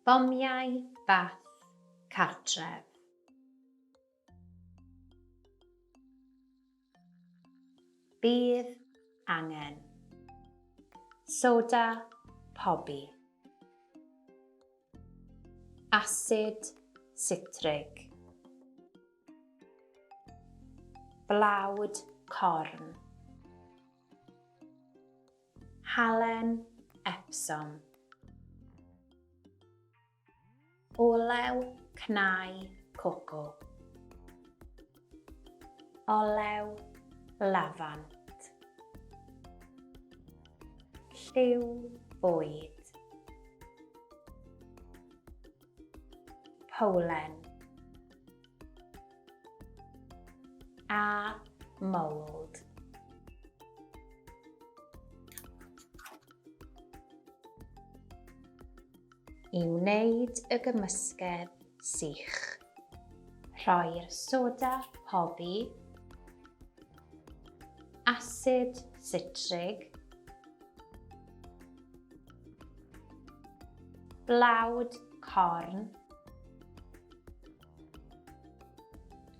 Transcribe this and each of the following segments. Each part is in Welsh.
Bomiau bath cartref. Bydd angen soda pobi, asid sitrig, blawd corn, halen Epsom, olew cnau coco, olew lafant, lliw bwyd, powlen a mold. I wneud y gymysgedd sych, rhoi'r soda pobi, asid sitrig, blawd corn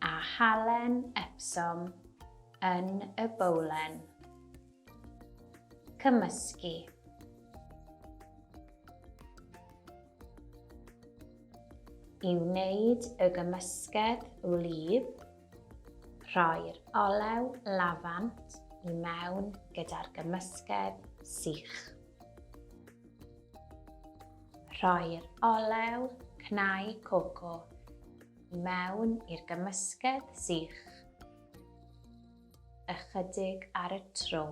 a halen Epsom yn y bowlen. Cymysgu. I wneud y gymysgedd wlyb, rhoi'r olew lafant i mewn gyda'r gymysgedd sych. Rhoi'r olew cnau coco i mewn i'r gymysgedd sych, ychydig ar y tro.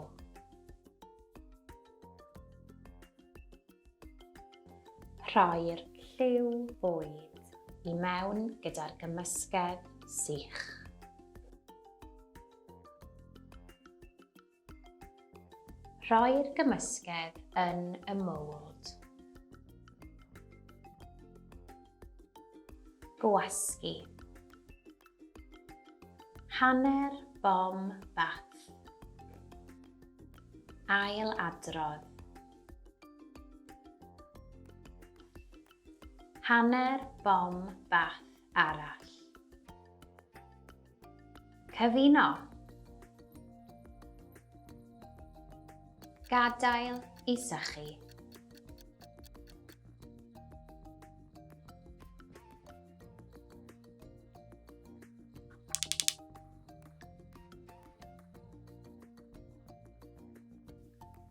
Rhoi'r lliw bwyd i mewn gyda'r gymysgedd sych. Rhoi'r gymysgedd yn y mold. Gwasgu. Hanner bom bath. Ailadrodd. Hanner bom bath arall. Cyfuno. Gadael i sychu.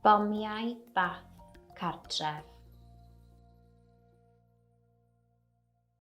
Bomiau bath cartref.